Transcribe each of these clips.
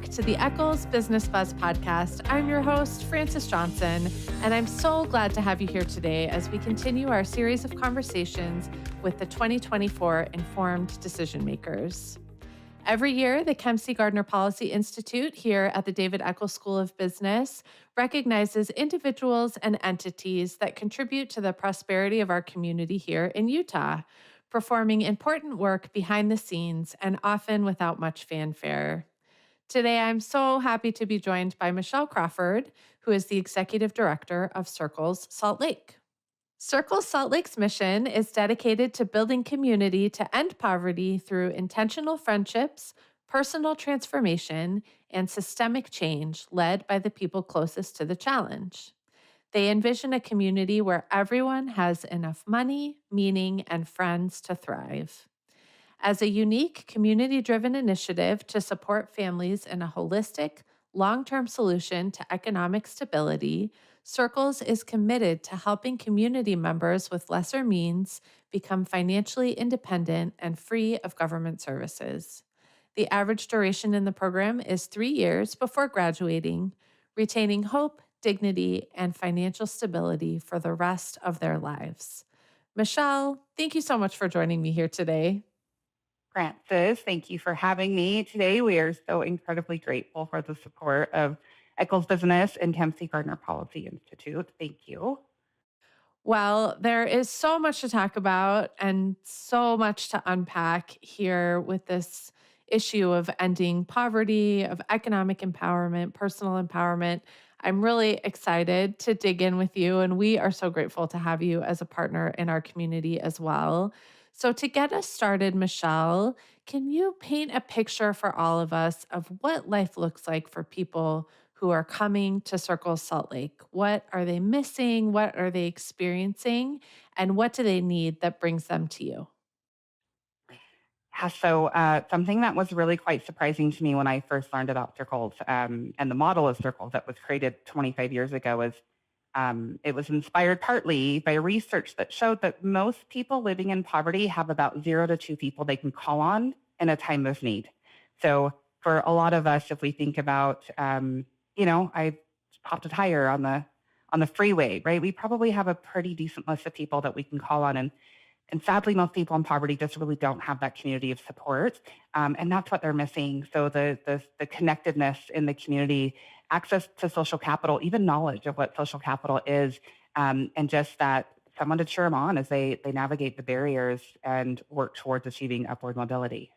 back to the Eccles Business Buzz podcast. I'm your host, Frances Johnson, and I'm so glad to have you here today as we continue our series of conversations with the 2024 Informed Decision Makers. Every year, the Kempsey Gardner Policy Institute here at the David Eccles School of Business recognizes individuals and entities that contribute to the prosperity of our community here in Utah, performing important work behind the scenes and often without much fanfare. Today, I'm so happy to be joined by Michelle Crawford, who is the Executive Director of Circles Salt Lake. Circles Salt Lake's mission is dedicated to building community to end poverty through intentional friendships, personal transformation, and systemic change led by the people closest to the challenge. They envision a community where everyone has enough money, meaning, and friends to thrive. As a unique community-driven initiative to support families in a holistic, long-term solution to economic stability, Circles is committed to helping community members with lesser means become financially independent and free of government services. The average duration in the program is 3 years before graduating, retaining hope, dignity, and financial stability for the rest of their lives. Michelle, thank you so much for joining me here today. Francis, thank you for having me today. We are so incredibly grateful for the support of Eccles Business and Kempsey Gardner Policy Institute. Thank you. Well, there is so much to talk about and so much to unpack here with this issue of ending poverty, of economic empowerment, personal empowerment. I'm really excited to dig in with you, and we are so grateful to have you as a partner in our community as well. So, to get us started, Michelle, can you paint a picture for all of us of what life looks like for people who are coming to Circle Salt Lake? What are they missing? What are they experiencing? And what do they need that brings them to you? Yeah, so something that was really quite surprising to me when I first learned about circles and the model of circles that was created 25 years ago is it was inspired partly by research that showed that most people living in poverty have about 0 to 2 people they can call on in a time of need. So for a lot of us, if we think about, I popped a tire on the freeway, right? We probably have a pretty decent list of people that we can call on, and sadly, most people in poverty just really don't have that community of support, and that's what they're missing. So the connectedness in the community, access to social capital, even knowledge of what social capital is, and just that someone to cheer them on as they navigate the barriers and work towards achieving upward mobility.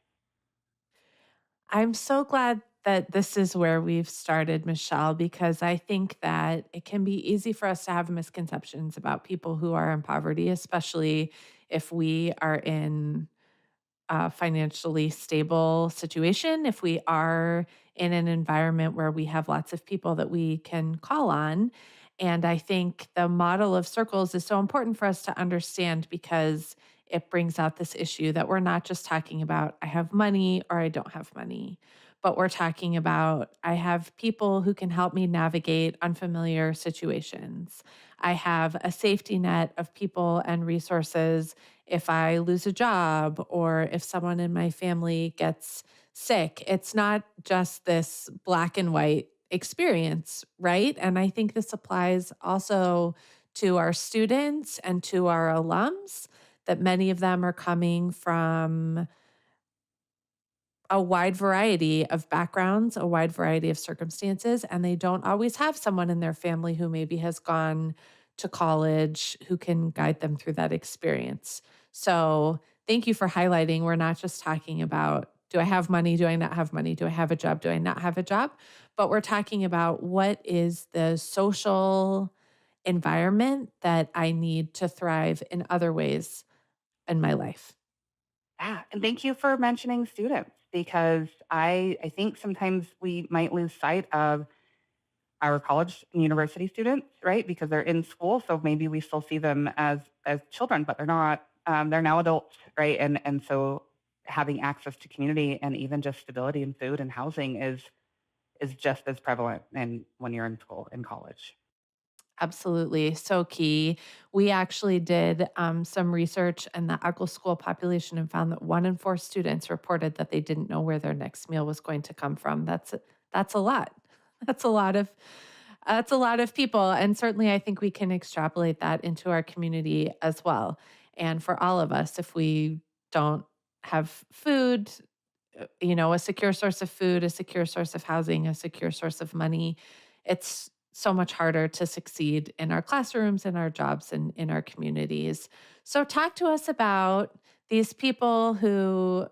I'm so glad that this is where we've started, Michelle, because I think that it can be easy for us to have misconceptions about people who are in poverty, especially if we are in a financially stable situation, if we are in an environment where we have lots of people that we can call on. And I think the model of circles is so important for us to understand because it brings out this issue that we're not just talking about, I have money or I don't have money, but we're talking about, I have people who can help me navigate unfamiliar situations. I have a safety net of people and resources if I lose a job or if someone in my family gets sick. It's not just this black and white experience, right? And I think this applies also to our students and to our alums, that many of them are coming from a wide variety of backgrounds, a wide variety of circumstances, and they don't always have someone in their family who maybe has gone to college who can guide them through that experience. So, thank you for highlighting we're not just talking about, do I have money? Do I not have money? Do I have a job? Do I not have a job? But we're talking about what is the social environment that I need to thrive in other ways in my life. Yeah, and thank you for mentioning students because I think sometimes we might lose sight of our college and university students, right? Because they're in school, so maybe we still see them as children, but they're not. They're now adults, right? And so having access to community and even just stability in food and housing is just as prevalent and when you're in school in college. Absolutely. So key. We actually did some research in the Eccles School population and found that 1 in 4 students reported that they didn't know where their next meal was going to come from. That's a lot. That's a lot of that's a lot of people, and certainly I think we can extrapolate that into our community as well. And for all of us, if we don't have food, a secure source of food, a secure source of housing, a secure source of money, it's so much harder to succeed in our classrooms, in our jobs, and in our communities. So, talk to us about these people who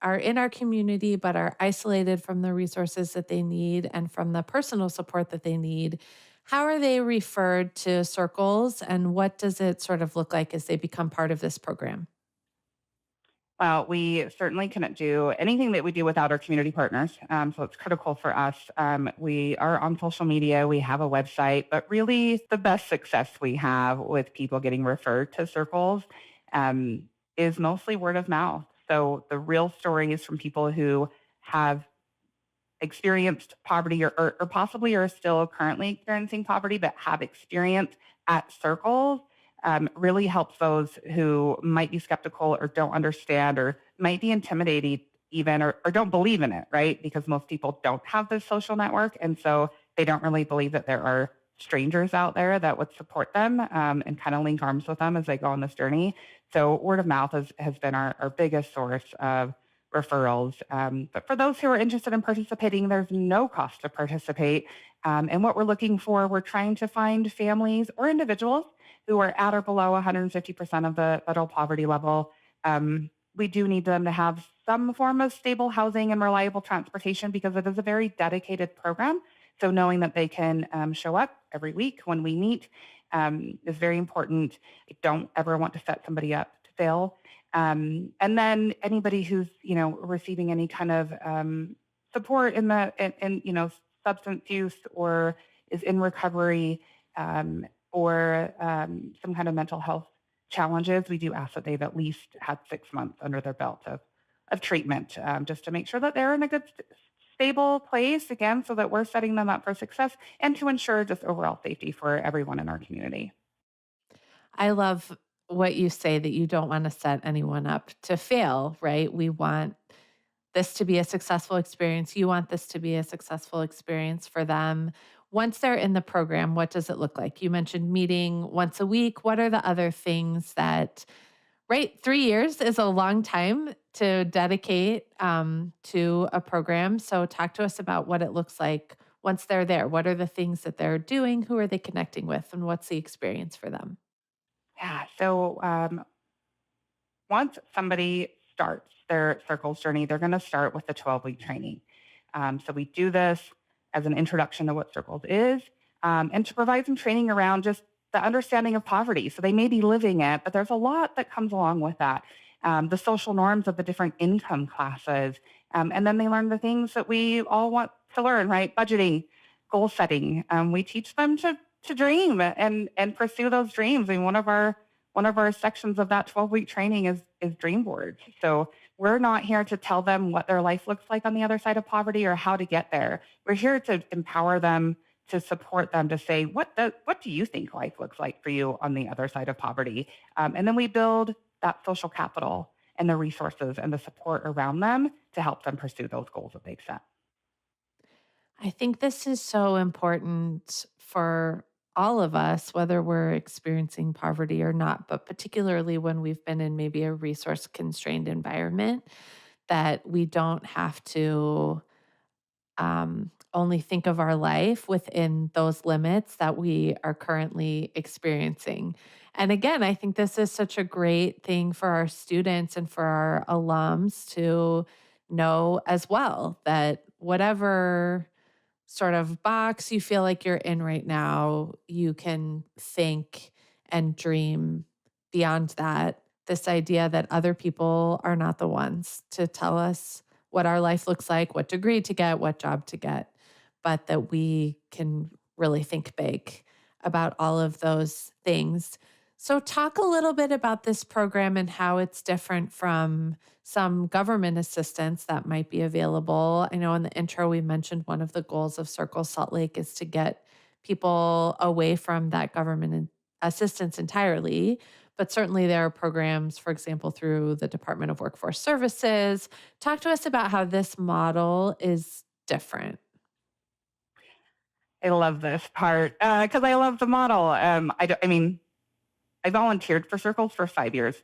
are in our community but are isolated from the resources that they need and from the personal support that they need. How are they referred to circles, and what does it sort of look like as they become part of this program? Well, we certainly couldn't do anything that we do without our community partners. So it's critical for us. We are on social media, we have a website, but really the best success we have with people getting referred to circles um, is mostly word of mouth. So the real stories from people who have experienced poverty or possibly are still currently experiencing poverty, but have experience at circles really helps those who might be skeptical or don't understand or might be intimidated even or don't believe in it, right? Because most people don't have this social network. And so they don't really believe that there are strangers out there that would support them and kind of link arms with them as they go on this journey. So word of mouth has been our biggest source of referrals. But for those who are interested in participating, there's no cost to participate. And what we're looking for, we're trying to find families or individuals who are at or below 150% of the federal poverty level. We do need them to have some form of stable housing and reliable transportation because it is a very dedicated program. So knowing that they can show up every week when we meet is very important. I don't ever want to set somebody up to fail. And then anybody who's receiving any kind of support in substance use or is in recovery or some kind of mental health challenges, we do ask that they've at least had 6 months under their belt of treatment, just to make sure that they're in a good stable place again, so that we're setting them up for success and to ensure just overall safety for everyone in our community. I love what you say, that you don't want to set anyone up to fail, right? We want this to be a successful experience. You want this to be a successful experience for them. Once they're in the program, what does it look like? You mentioned meeting once a week. What are the other things that, right? 3 years is a long time to dedicate to a program. So, talk to us about what it looks like once they're there. What are the things that they're doing? Who are they connecting with? And what's the experience for them? Yeah. So once somebody starts their circles journey, they're going to start with the 12-week training. So we do this as an introduction to what circles is and to provide some training around just the understanding of poverty. So they may be living it, but there's a lot that comes along with that. The social norms of the different income classes. And then they learn the things that we all want to learn, right? Budgeting, goal setting. We teach them to dream and pursue those dreams. I mean, one of our sections of that 12-week training is dream boards. So we're not here to tell them what their life looks like on the other side of poverty or how to get there. We're here to empower them, to support them, to say, what do you think life looks like for you on the other side of poverty? And then we build that social capital and the resources and the support around them to help them pursue those goals that they've set. I think this is so important for all of us, whether we're experiencing poverty or not, but particularly when we've been in maybe a resource constrained environment, that we don't have to only think of our life within those limits that we are currently experiencing. And again, I think this is such a great thing for our students and for our alums to know as well, that whatever sort of box you feel like you're in right now, you can think and dream beyond that. This idea that other people are not the ones to tell us what our life looks like, what degree to get, what job to get, but that we can really think big about all of those things. So, talk a little bit about this program and how it's different from some government assistance that might be available. I know in the intro we mentioned one of the goals of Circle Salt Lake is to get people away from that assistance entirely. But certainly there are programs, for example, through the Department of Workforce Services. Talk to us about how this model is different. I love this part because I love the model. I mean, I volunteered for Circles for 5 years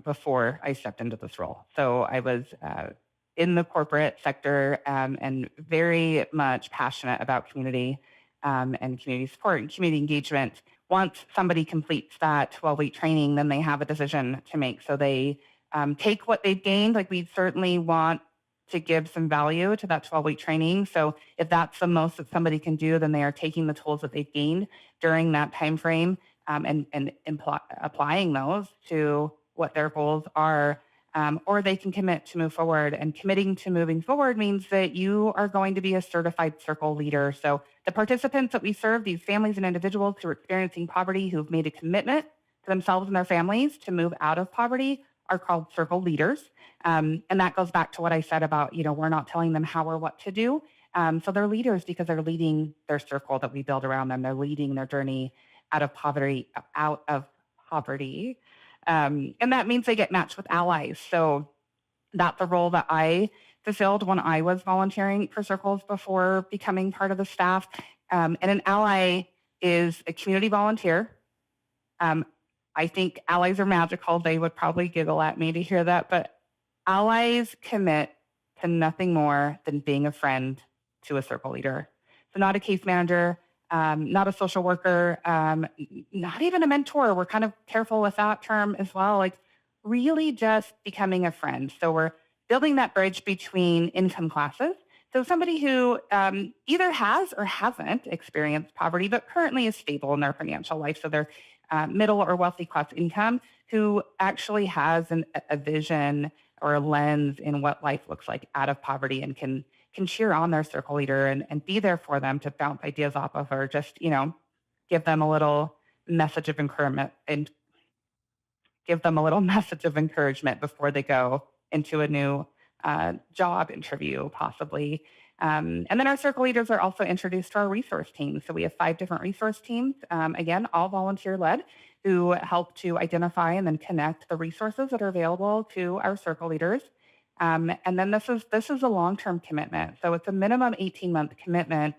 before I stepped into this role. So I was in the corporate sector and very much passionate about community and community support and community engagement. Once somebody completes that 12-week training, then they have a decision to make. So they take what they've gained. Like we certainly want to give some value to that 12-week training. So if that's the most that somebody can do, then they are taking the tools that they've gained during that time frame and applying those to what their goals are, or they can commit to move forward. And committing to moving forward means that you are going to be a certified circle leader. So the participants that we serve, these families and individuals who are experiencing poverty, who've made a commitment to themselves and their families to move out of poverty, are called circle leaders. And that goes back to what I said about, we're not telling them how or what to do. So they're leaders because they're leading their circle that we build around them. They're leading their journey out of poverty. And that means they get matched with allies. So that's a role that I fulfilled when I was volunteering for Circles before becoming part of the staff. And an ally is a community volunteer. Um, I think allies are magical. They would probably giggle at me to hear that, but allies commit to nothing more than being a friend to a circle leader. So, not a case manager, not a social worker, not even a mentor. We're kind of careful with that term as well. Like, really just becoming a friend. So, we're building that bridge between income classes. So, somebody who either has or hasn't experienced poverty, but currently is stable in their financial life. So, they're middle or wealthy class income, who actually has a vision or a lens in what life looks like out of poverty and can cheer on their circle leader and be there for them to bounce ideas off of, or just give them a little message of encouragement and give them a little message of encouragement before they go into a new job interview, possibly. And then our circle leaders are also introduced to our resource teams. So we have 5 different resource teams, again, all volunteer led, who help to identify and then connect the resources that are available to our circle leaders. And then this is a long term commitment. So it's a minimum 18-month commitment.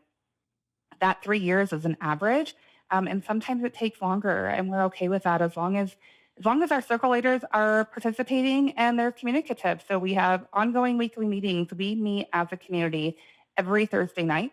That 3 years is an average, and sometimes it takes longer, and we're okay with that as long as our circle leaders are participating and they're communicative. So we have ongoing weekly meetings. We meet as a community every Thursday night.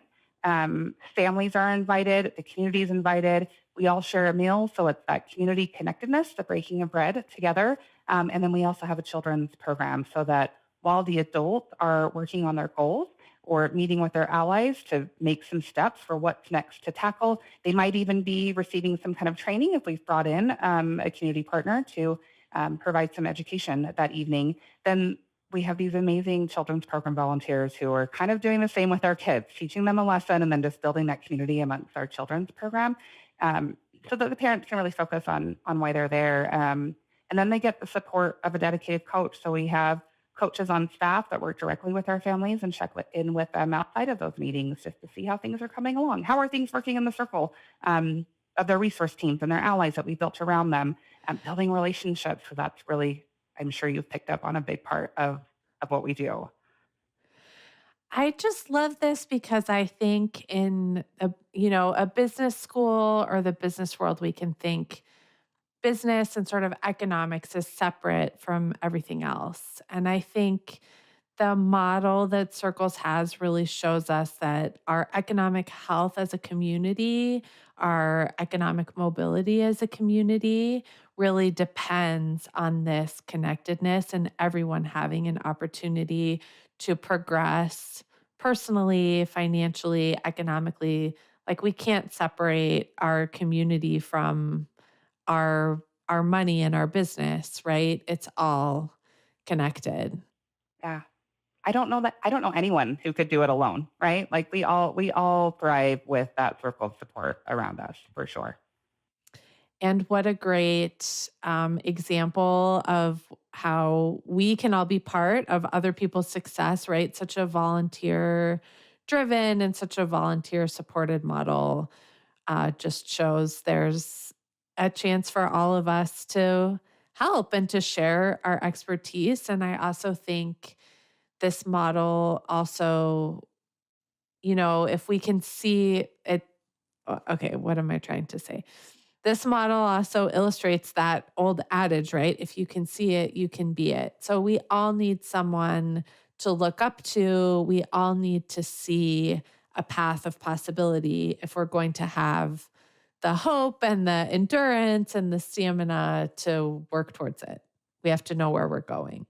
Families are invited, the community is invited. We all share a meal, so it's that community connectedness, the breaking of bread together. And then we also have a children's program so that while the adults are working on their goals or meeting with their allies to make some steps for what's next to tackle, they might even be receiving some kind of training if we've brought in a community partner to provide some education that evening. Then we have these amazing children's program volunteers who are kind of doing the same with our kids, teaching them a lesson and then just building that community amongst our children's program, so that the parents can really focus on why they're there. And then they get the support of a dedicated coach. So we have coaches on staff that work directly with our families and in with them outside of those meetings just to see how things are coming along. How are things working in the circle of their resource teams and their allies that we built around them, building relationships. So that's really, I'm sure you've picked up on a big part of what we do. I just love this because I think in a business school or the business world, we can think business and sort of economics is separate from everything else. And I think the model that Circles has really shows us that our economic health as a community, our economic mobility as a community really depends on this connectedness and everyone having an opportunity to progress personally, financially, economically. Like we can't separate our community from our money and our business, right? It's all connected. Yeah. I don't know anyone who could do it alone, right? Like we all thrive with that circle of support around us for sure. And what a great example of how we can all be part of other people's success, right? Such a volunteer driven and such a volunteer supported model just shows there's a chance for all of us to help and to share our expertise. And I also think this model also, if we can see it Okay, what am I trying to say? This model also illustrates that old adage, right? If you can see it, you can be it. So we all need someone to look up to. We all need to see a path of possibility if we're going to have the hope and the endurance and the stamina to work towards it. We have to know where we're going.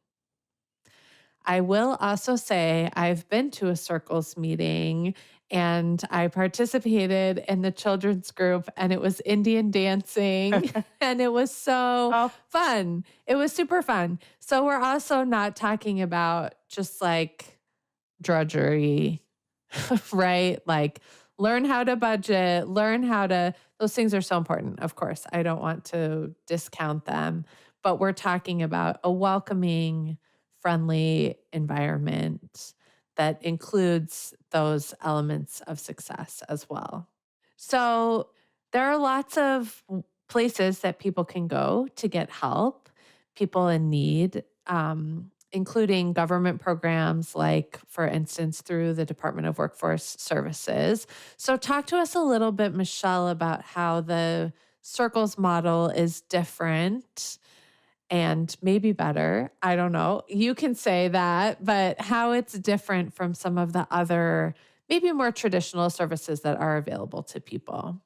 I will also say I've been to a circles meeting and I participated in the children's group and it was Indian dancing and it was so Oh, fun. It was super fun. So we're also not talking about just like drudgery, right? Like learn how to budget, learn how to, those things are so important. Of course, I don't want to discount them, but we're talking about a welcoming, friendly environment that includes those elements of success as well. So there are lots of places that people can go to get help, people in need, including government programs like, for instance, through the Department of Workforce Services. So talk to us a little bit, Michelle, about how the circles model is different and maybe better. I don't know. You can say that, but how it's different from some of the other, maybe more traditional services that are available to people.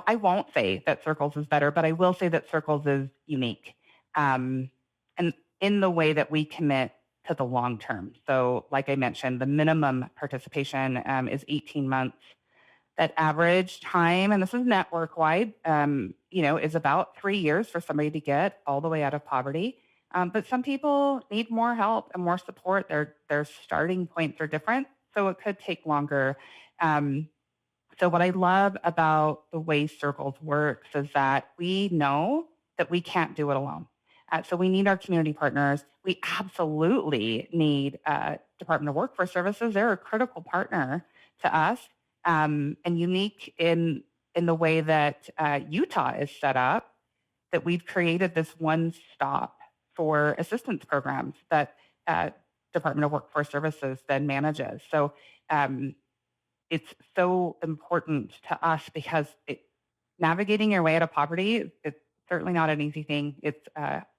I won't say that Circles is better, but I will say that Circles is unique. Um, and in the way that we commit to the long term. So, like I mentioned, the minimum participation is 18 months. That average time, and this is network wide, is about 3 years for somebody to get all the way out of poverty. But some people need more help and more support. Their starting points are different, so it could take longer. Um, so what I love about the way Circles works is that we know that we can't do it alone. So we need our community partners. We absolutely need Department of Workforce Services. They're a critical partner to us, and unique in the way that Utah is set up. That we've created this one stop for assistance programs that uh, Department of Workforce Services then manages. So um, it's so important to us because navigating your way out of poverty, it's certainly not an easy thing. It's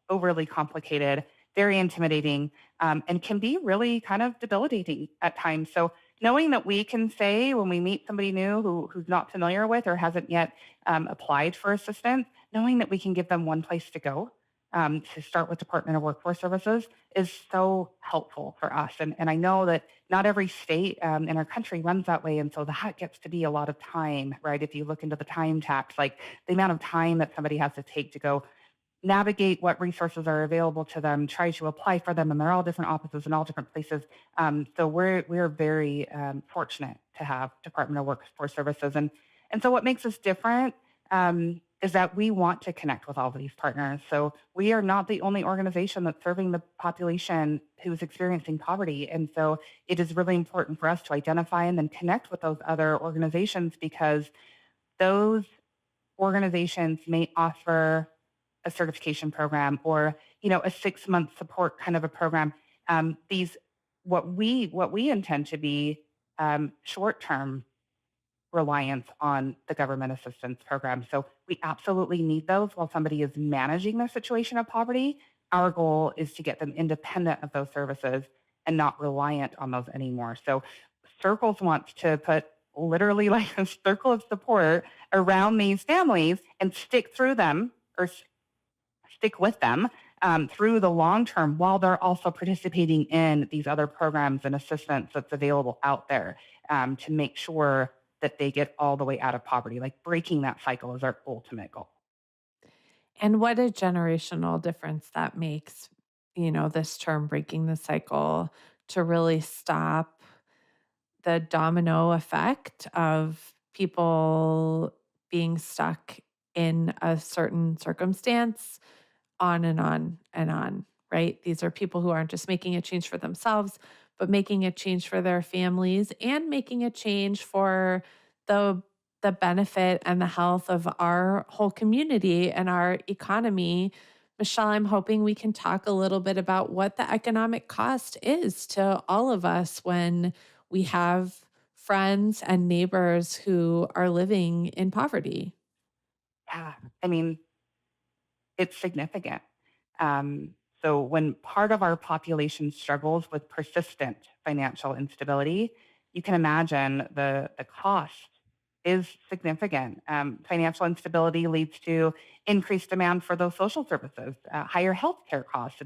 overly complicated, very intimidating, and can be really kind of debilitating at times. So knowing that we can say when we meet somebody new who's not familiar with or hasn't yet applied for assistance, knowing that we can give them one place to go to start with Department of Workforce Services is so helpful for us. And I know that not every state in our country runs that way. And so that gets to be a lot of time, right? If you look into the time tax, like the amount of time that somebody has to take to go navigate what resources are available to them, try to apply for them, and they're all different offices in all different places. So we're very fortunate to have Department of Workforce Services, and so what makes us different is that we want to connect with all of these partners. So we are not the only organization that's serving the population who's experiencing poverty, and so it is really important for us to identify and then connect with those other organizations because those organizations may offer a certification program or a 6 month support kind of a program. These what we intend to be short term reliance on the government assistance program. So we absolutely need those while somebody is managing their situation of poverty. Our goal is to get them independent of those services and not reliant on those anymore. So Circles wants to put literally like a circle of support around these families and stick through them or stick with them through the long term while they're also participating in these other programs and assistance that's available out there to make sure that they get all the way out of poverty. Like breaking that cycle is our ultimate goal. And what a generational difference that makes, this term breaking the cycle to really stop the domino effect of people being stuck in a certain circumstance on and on and on, right? These are people who aren't just making a change for themselves, but making a change for their families and making a change for the the benefit and the health of our whole community and our economy. Michelle, I'm hoping we can talk a little bit about what the economic cost is to all of us when we have friends and neighbors who are living in poverty. Yeah. I mean, it's significant. Um, so when part of our population struggles with persistent financial instability, you can imagine the cost is significant. Financial instability leads to increased demand for those social services, higher healthcare costs,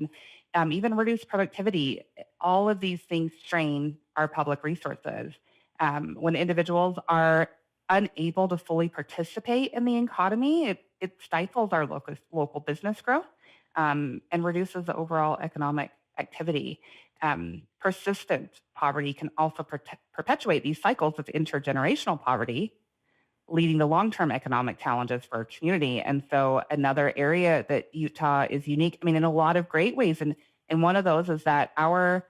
and even reduced productivity. All of these things strain our public resources. When individuals are unable to fully participate in the economy, it stifles our local business growth and reduces the overall economic activity. Persistent poverty can also perpetuate these cycles of intergenerational poverty, leading to long term economic challenges for our community. And so, another area that Utah is unique, I mean, in a lot of great ways, and one of those is that our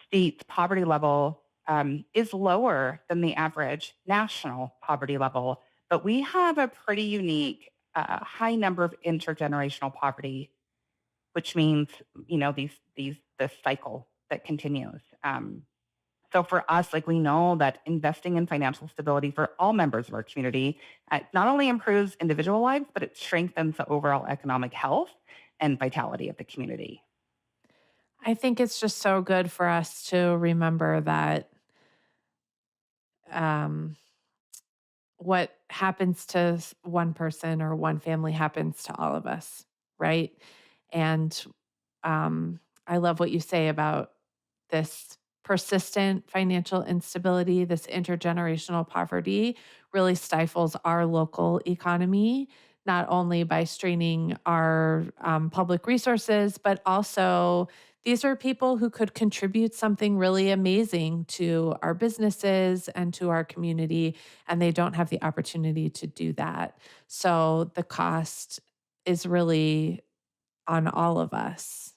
state's poverty level is lower than the average national poverty level, but we have a pretty unique high number of intergenerational poverty, which means these this cycle that continues. So for us, like, we know that investing in financial stability for all members of our community not only improves individual lives, but it strengthens the overall economic health and vitality of the community. I think it's just so good for us to remember that um, what happens to one person or one family happens to all of us, right? And I love what you say about this persistent financial instability, this intergenerational poverty really stifles our local economy, not only by straining our public resources, but also these are people who could contribute something really amazing to our businesses and to our community, and they don't have the opportunity to do that. So the cost is really on all of us.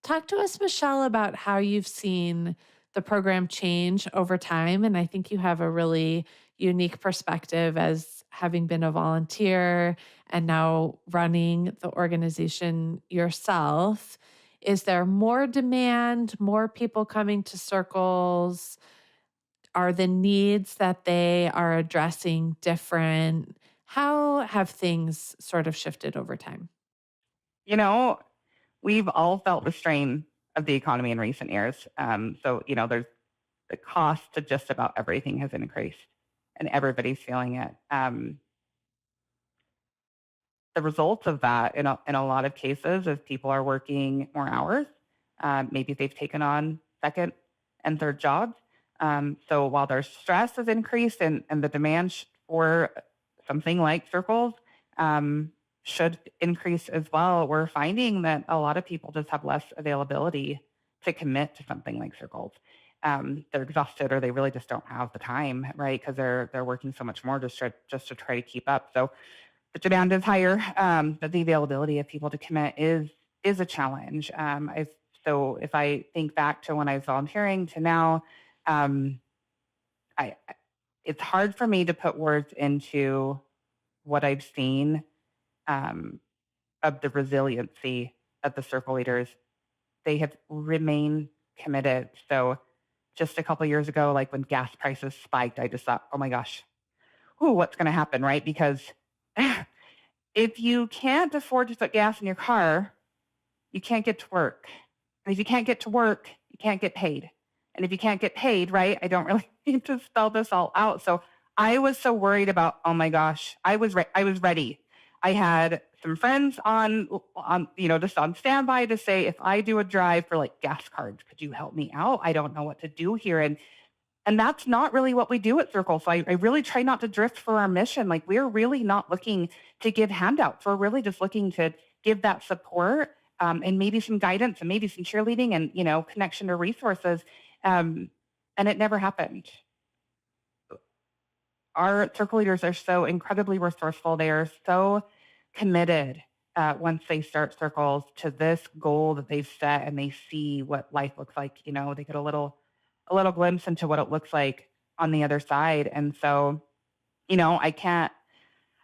Talk to us, Michelle, about how you've seen the program change over time. And I think you have a really unique perspective as having been a volunteer and now running the organization yourself. Is there more demand, more people coming to circles? Are the needs that they are addressing different? How have things sort of shifted over time? You know, we've all felt the strain of the economy in recent years. There's the cost to just about everything has increased, and everybody's feeling it. The results of that, in a lot of cases, is people are working more hours. Maybe they've taken on second and third jobs. So while their stress has increased and the demand for something like circles should increase as well, we're finding that a lot of people just have less availability to commit to something like circles. They're exhausted, or they really just don't have the time, right? Because they're working so much more just to try to keep up. So the demand is higher, but the availability of people to commit is a challenge. If I think back to when I was volunteering to now, um, it's hard for me to put words into what I've seen um, of the resiliency of the circle leaders. They have remained committed. So just a couple years ago, like when gas prices spiked, I just thought, oh my gosh, ooh, what's going to happen, right? Because if you can't afford to put gas in your car, you can't get to work. And if you can't get to work, you can't get paid. And if you can't get paid, right? I don't really need to spell this all out. So I was so worried about, oh my gosh, I was ready. I had some friends just on standby to say, if I do a drive for like gas cards, could you help me out? I don't know what to do here. And that's not really what we do at Circle. So I really try not to drift for our mission. Like, we're really not looking to give handouts. We're really just looking to give that support and maybe some guidance and maybe some cheerleading and, connection to resources. Um, and it never happened. Our circle leaders are so incredibly resourceful. They are so committed once they start circles to this goal that they've set, and they see what life looks like. They get a little glimpse into what it looks like on the other side. And so, I can't.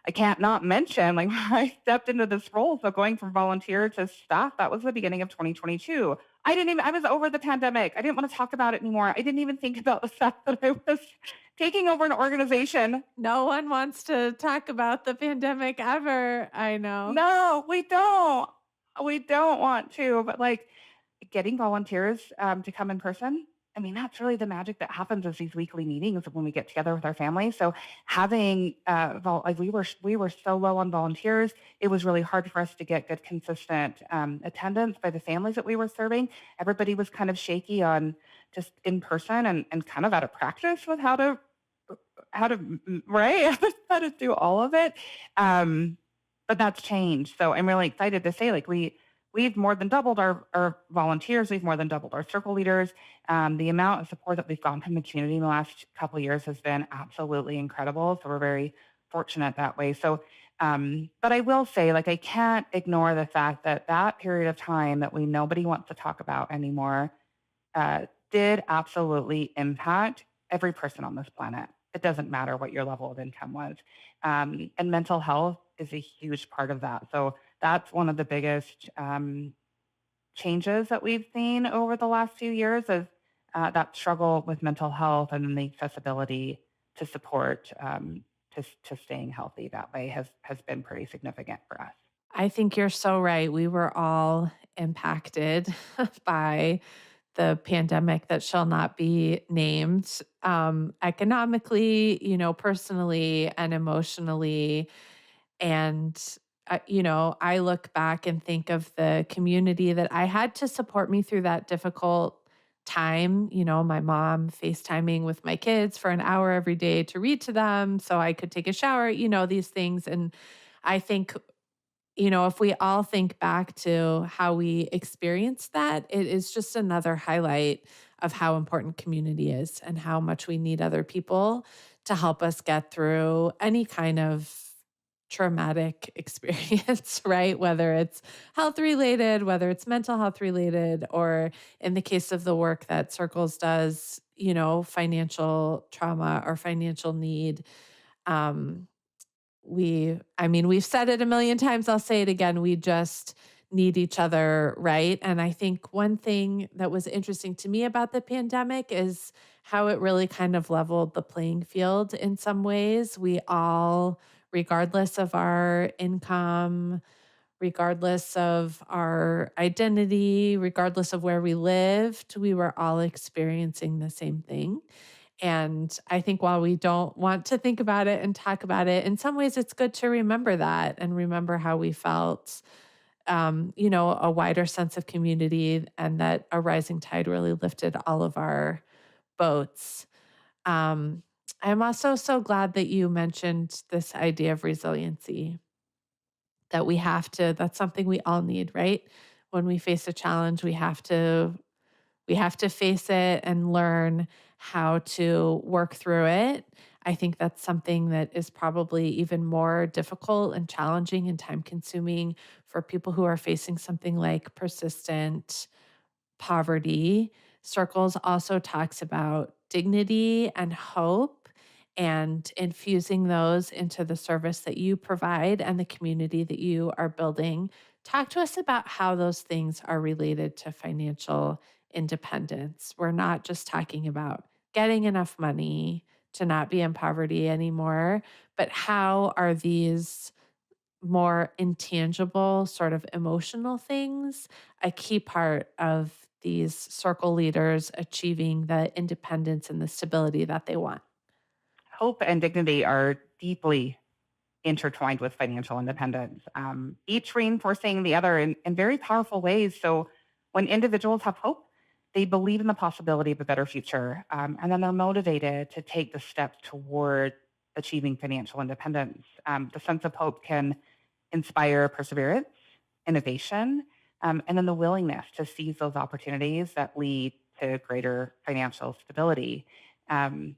I can't not mention, like, when I stepped into this role, so going from volunteer to staff, that was the beginning of 2022. I was over the pandemic. I didn't wanna talk about it anymore. I didn't even think about the fact that I was taking over an organization. No one wants to talk about the pandemic ever. I know. No, we don't. We don't want to, but, like, getting volunteers, to come in person, I mean, that's really the magic that happens is these weekly meetings when we get together with our family. So having, like, we were so low on volunteers, it was really hard for us to get good, consistent, attendance by the families that we were serving. Everybody was kind of shaky on just in person and kind of out of practice with how to right? How to do all of it. Um, but that's changed. So I'm really excited to say, like, we've more than doubled our volunteers. We've more than doubled our circle leaders. The amount of support that we've gotten from the community in the last couple of years has been absolutely incredible. So we're very fortunate that way. So, but I will say, like, I can't ignore the fact that that period of time that we nobody wants to talk about anymore did absolutely impact every person on this planet. It doesn't matter what your level of income was. And mental health is a huge part of that. So that's one of the biggest changes that we've seen over the last few years is that struggle with mental health and then the accessibility to support to staying healthy that way has been pretty significant for us. I think you're so right. We were all impacted by the pandemic that shall not be named, economically, personally and emotionally. And, I look back and think of the community that I had to support me through that difficult time. My mom FaceTiming with my kids for an hour every day to read to them so I could take a shower, these things. And I think if we all think back to how we experienced that, it is just another highlight of how important community is and how much we need other people to help us get through any kind of traumatic experience, right? Whether it's health related, whether it's mental health related, or in the case of the work that Circles does, financial trauma or financial need. Um, we've said it a million times, I'll say it again, we just need each other, right? And I think one thing that was interesting to me about the pandemic is how it really kind of leveled the playing field in some ways. We all, regardless of our income, regardless of our identity, regardless of where we lived, we were all experiencing the same thing. And I think while we don't want to think about it and talk about it, in some ways it's good to remember that and remember how we felt, a wider sense of community and that a rising tide really lifted all of our boats. Um, I'm also so glad that you mentioned this idea of resiliency, that that's something we all need, right? When we face a challenge, we have to face it and learn how to work through it. I think that's something that is probably even more difficult and challenging and time consuming for people who are facing something like persistent poverty. Circles also talks about dignity and hope and infusing those into the service that you provide and the community that you are building. Talk to us about how those things are related to financial independence. We're not just talking about getting enough money to not be in poverty anymore, but how are these more intangible, sort of emotional things, a key part of these circle leaders achieving the independence and the stability that they want? Hope and dignity are deeply intertwined with financial independence, each reinforcing the other in very powerful ways. So when individuals have hope, they believe in the possibility of a better future, and then they're motivated to take the steps toward achieving financial independence. The sense of hope can inspire perseverance, innovation, and then the willingness to seize those opportunities that lead to greater financial stability. Um,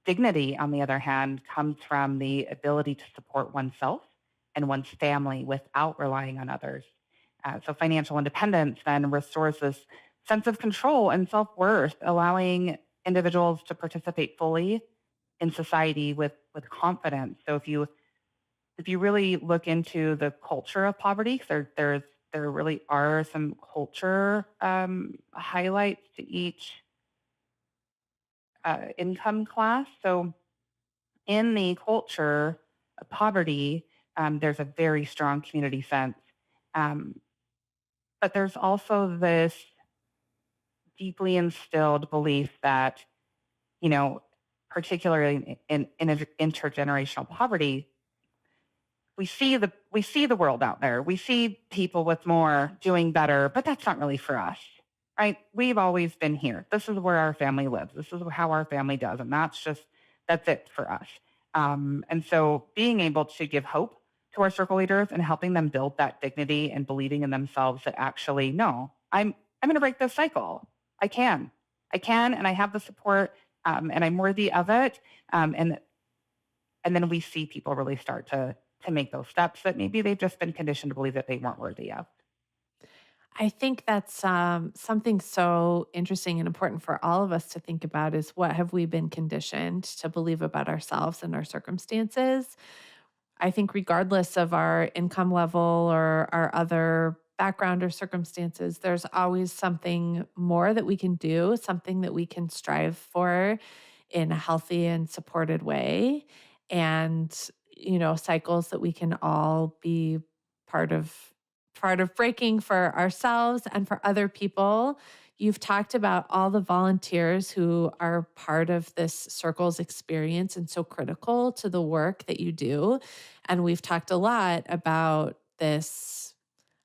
Dignity, on the other hand, comes from the ability to support oneself and one's family without relying on others. So, financial independence then restores this sense of control and self worth, allowing individuals to participate fully in society with confidence. So, if you if you really look into the culture of poverty, 'cause there really are some culture highlights to each income class. So in the culture of poverty, there's a very strong community sense. Um, but there's also this deeply instilled belief that, you know, particularly in intergenerational poverty, we see the world out there. We see people with more doing better, but that's not really for us, right? We've always been here. This is where our family lives. This is how our family does, and that's it for us. And so, being able to give hope to our circle leaders and helping them build that dignity and believing in themselves that actually, no, I'm going to break this cycle. I can, I can, and I have the support, and I'm worthy of it. And then we see people really start to make those steps that maybe they've just been conditioned to believe that they weren't worthy of. I think that's something so interesting and important for all of us to think about is what have we been conditioned to believe about ourselves and our circumstances? I think regardless of our income level or our other background or circumstances, there's always something more that we can do, something that we can strive for in a healthy and supported way. And, cycles that we can all be part of part of breaking for ourselves and for other people. You've talked about all the volunteers who are part of this circle's experience and so critical to the work that you do. And we've talked a lot about this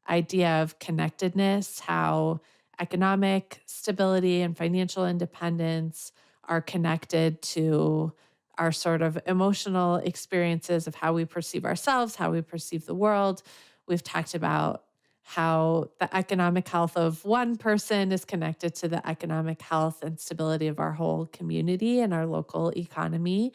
idea of connectedness, how economic stability and financial independence are connected to our sort of emotional experiences of how we perceive ourselves, how we perceive the world. We've talked about how the economic health of one person is connected to the economic health and stability of our whole community and our local economy.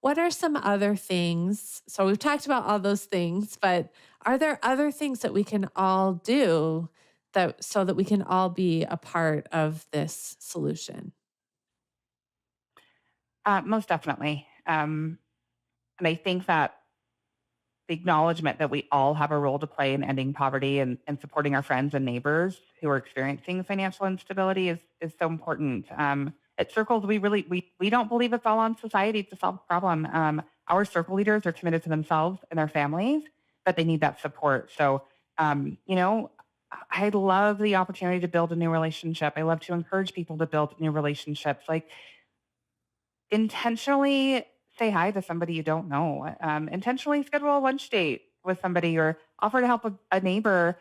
What are some other things? So we've talked about all those things, but are there other things that we can all do that so that we can all be a part of this solution? Most definitely. And I think that the acknowledgement that we all have a role to play in ending poverty and supporting our friends and neighbors who are experiencing financial instability is so important. At Circles, we don't believe it's all on society to solve the problem. Our circle leaders are committed to themselves and their families, but they need that support. So, I love the opportunity to build a new relationship. I love to encourage people to build new relationships. Like intentionally say hi to somebody you don't know. Intentionally schedule a lunch date with somebody or offer to help a neighbor,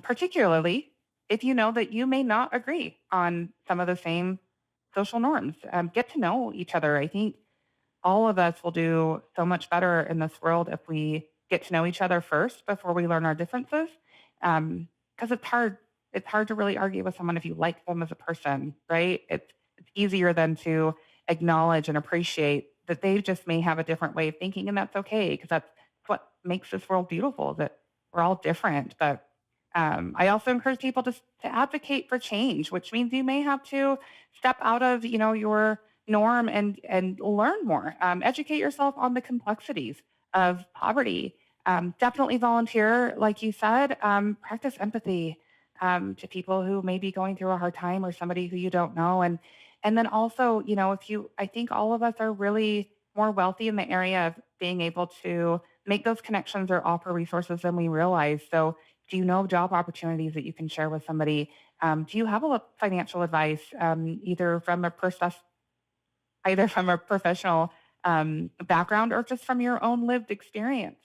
particularly if you know that you may not agree on some of the same social norms. Get to know each other. I think all of us will do so much better in this world if we get to know each other first before we learn our differences. Because it's hard. It's hard to really argue with someone if you like them as a person, right? It's easier than to acknowledge and appreciate that they just may have a different way of thinking, and that's okay because that's what makes this world beautiful. That we're all different, but I also encourage people to advocate for change, which means you may have to step out of your norm and learn more. Educate yourself on the complexities of poverty. Definitely volunteer, like you said. Practice empathy to people who may be going through a hard time or somebody who you don't know. And then also, if you, I think all of us are really more wealthy in the area of being able to make those connections or offer resources than we realize. So, do you know of job opportunities that you can share with somebody? Do you have a financial advice, either from a professional background or just from your own lived experience?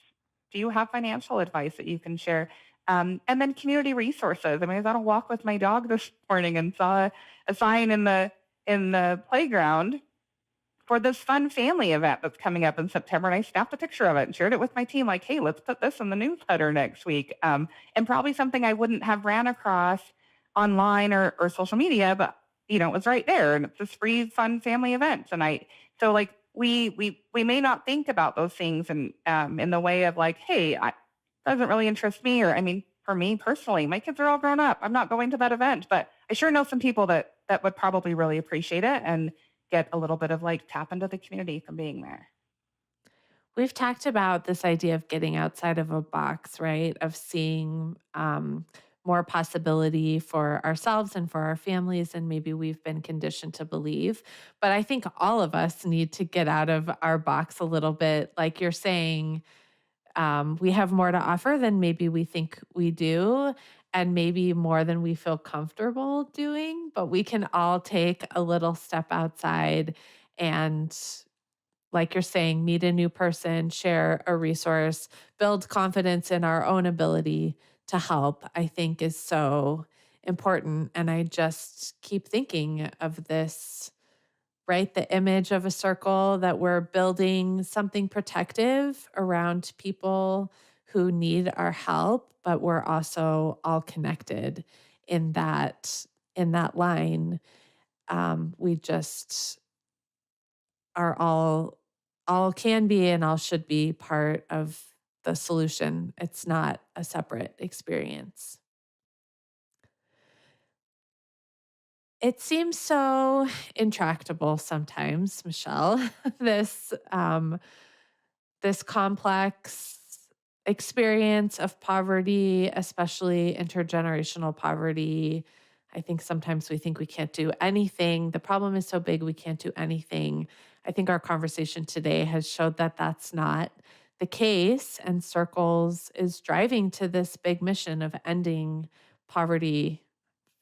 Do you have financial advice that you can share? And then community resources. I mean, I was on a walk with my dog this morning and saw a sign in the playground for this fun family event that's coming up in September. And I snapped a picture of it and shared it with my team, like, hey, let's put this in the newsletter next week. And probably something I wouldn't have ran across online or social media, but it was right there. And it's this free, fun family event. So like we may not think about those things and in the way of like, hey, doesn't really interest me. Or I mean, for me personally, my kids are all grown up. I'm not going to that event, but I sure know some people that would probably really appreciate it and get a little bit of like tap into the community from being there. We've talked about this idea of getting outside of a box, right? Of seeing more possibility for ourselves and for our families, and maybe we've been conditioned to believe. But I think all of us need to get out of our box a little bit. Like you're saying, we have more to offer than maybe we think we do, and maybe more than we feel comfortable doing. But we can all take a little step outside and, like you're saying, meet a new person, share a resource, build confidence in our own ability to help, I think is so important. And I just keep thinking of this, right? The image of a circle that we're building something protective around people who need our help, but we're also all connected in that line. We just are all can be and all should be part of the solution. It's not a separate experience. It seems so intractable sometimes, Michelle. this this complex experience of poverty, especially intergenerational poverty. I think sometimes we think we can't do anything. The problem is so big, we can't do anything. I think our conversation today has showed that that's not the case. And Circles is driving to this big mission of ending poverty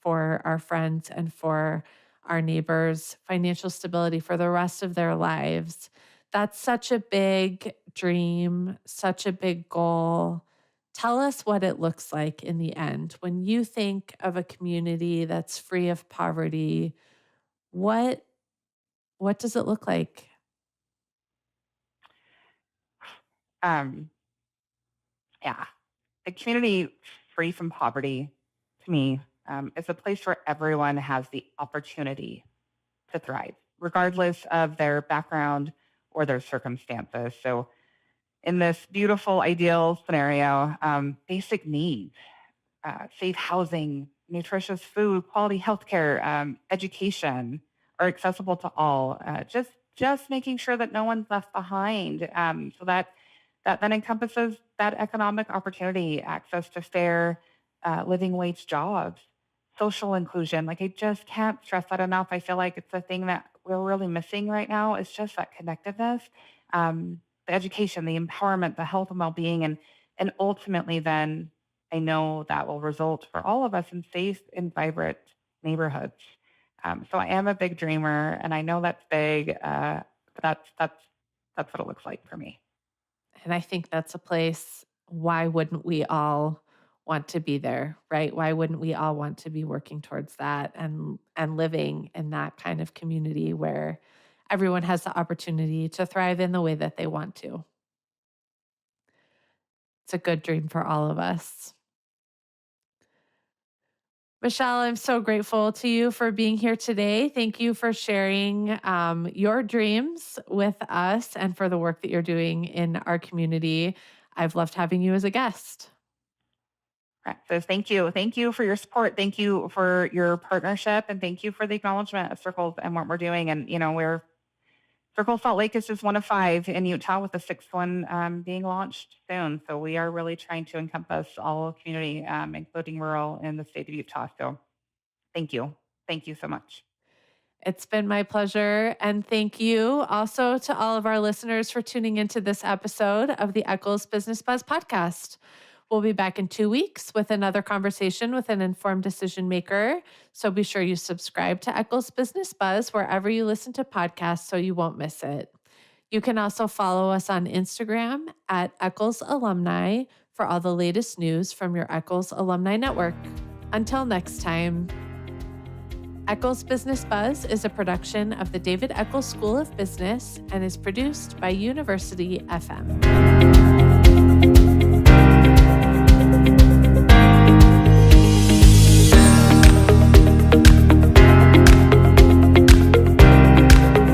for our friends and for our neighbors, financial stability for the rest of their lives. That's such a big dream, such a big goal. Tell us what it looks like in the end. When you think of a community that's free of poverty, what what does it look like? Um, yeah, a community free from poverty to me is a place where everyone has the opportunity to thrive, regardless of their background or their circumstances. So, in this beautiful, ideal scenario, basic needs, safe housing, nutritious food, quality healthcare, education are accessible to all. Just making sure that no one's left behind, so that then encompasses that economic opportunity, access to fair living wage jobs, social inclusion. Like I just can't stress that enough. I feel like it's the thing that we're really missing right now. It's just that connectedness, the education, the empowerment, the health and well-being, and ultimately then I know that will result for all of us in safe and vibrant neighborhoods. So I am a big dreamer, and I know that's big. But that's what it looks like for me. And I think that's a place, why wouldn't we all want to be there, right? Why wouldn't we all want to be working towards that and living in that kind of community where everyone has the opportunity to thrive in the way that they want to? It's a good dream for all of us. Michelle, I'm so grateful to you for being here today. Thank you for sharing your dreams with us and for the work that you're doing in our community. I've loved having you as a guest. Right. So thank you for your support. Thank you for your partnership, and thank you for the acknowledgement of Circles and what we're doing. And we're Circle Salt Lake is just one of five in Utah, with the sixth one being launched soon. So we are really trying to encompass all community, including rural, in the state of Utah. So thank you. Thank you so much. It's been my pleasure. And thank you also to all of our listeners for tuning into this episode of the Eccles Business Buzz podcast. We'll be back in 2 weeks with another conversation with an informed decision maker. So be sure you subscribe to Eccles Business Buzz wherever you listen to podcasts so you won't miss it. You can also follow us on Instagram at Eccles Alumni for all the latest news from your Eccles Alumni Network. Until next time. Eccles Business Buzz is a production of the David Eccles School of Business and is produced by University FM.